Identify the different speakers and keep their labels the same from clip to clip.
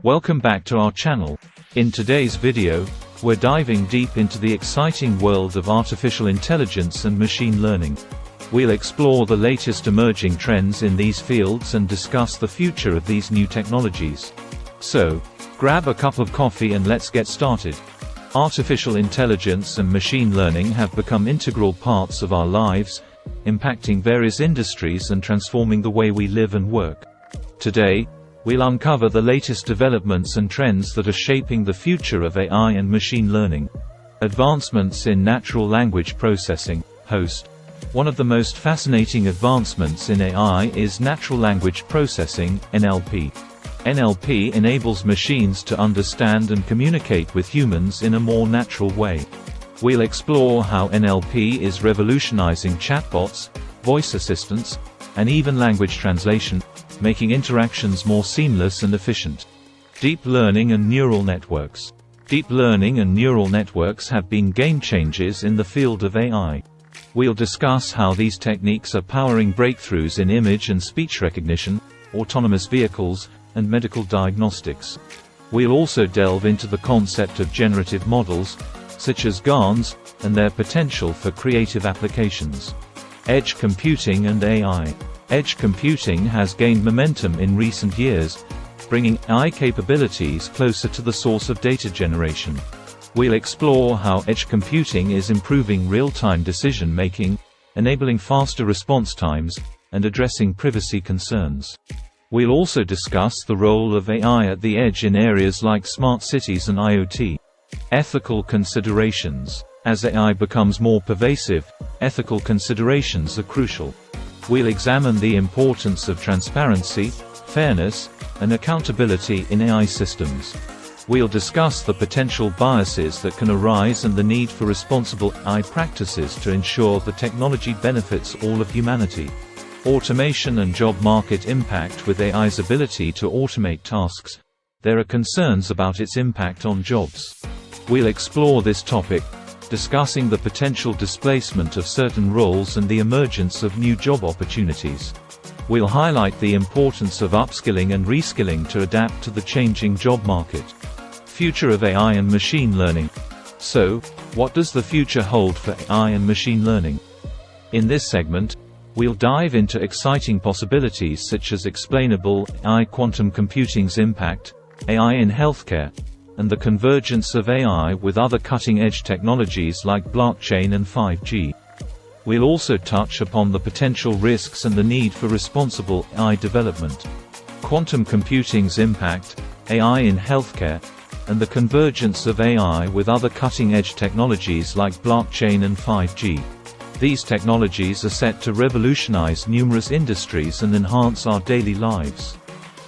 Speaker 1: Welcome back to our channel. In today's video, we're diving deep into the exciting world of artificial intelligence and machine learning. We'll explore the latest emerging trends in these fields and discuss the future of these new technologies. So, grab a cup of coffee and let's get started. Artificial intelligence and machine learning have become integral parts of our lives, impacting various industries and transforming the way we live and work. Today, we'll uncover the latest developments and trends that are shaping the future of AI and machine learning. Advancements in natural language processing. Host. One of the most fascinating advancements in AI is natural language processing, NLP. NLP enables machines to understand and communicate with humans in a more natural way. We'll explore how NLP is revolutionizing chatbots, voice assistants, and even language translation, making interactions more seamless and efficient. Deep learning and neural networks. Deep learning and neural networks have been game changers in the field of AI. We'll discuss how these techniques are powering breakthroughs in image and speech recognition, autonomous vehicles, and medical diagnostics. We'll also delve into the concept of generative models, such as GANs, and their potential for creative applications. Edge computing and AI. Edge computing has gained momentum in recent years, bringing AI capabilities closer to the source of data generation. We'll explore how edge computing is improving real-time decision-making, enabling faster response times, and addressing privacy concerns. We'll also discuss the role of AI at the edge in areas like smart cities and IoT. Ethical considerations. As AI becomes more pervasive, ethical considerations are crucial. We'll examine the importance of transparency, fairness, and accountability in AI systems. We'll discuss the potential biases that can arise and the need for responsible AI practices to ensure the technology benefits all of humanity. Automation and job market impact. With AI's ability to automate tasks, there are concerns about its impact on jobs. We'll explore this topic, discussing the potential displacement of certain roles and the emergence of new job opportunities. We'll highlight the importance of upskilling and reskilling to adapt to the changing job market. Future of AI and machine learning. So, what does the future hold for AI and machine learning? In this segment, we'll dive into exciting possibilities such as explainable AI, quantum computing's impact, AI in healthcare, and the convergence of AI with other cutting-edge technologies like blockchain and 5G. We'll also touch upon the potential risks and the need for responsible AI development. Quantum computing's impact, AI in healthcare, and the convergence of AI with other cutting-edge technologies like blockchain and 5G. These technologies are set to revolutionize numerous industries and enhance our daily lives.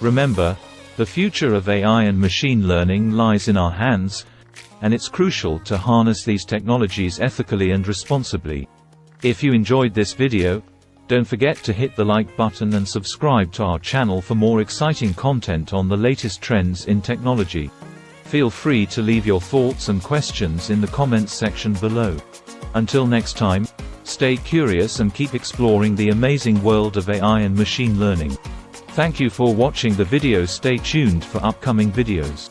Speaker 1: Remember, the future of AI and machine learning lies in our hands, and it's crucial to harness these technologies ethically and responsibly. If you enjoyed this video, don't forget to hit the like button and subscribe to our channel for more exciting content on the latest trends in technology. Feel free to leave your thoughts and questions in the comments section below. Until next time, stay curious and keep exploring the amazing world of AI and machine learning. Thank you for watching the video. Stay tuned for upcoming videos.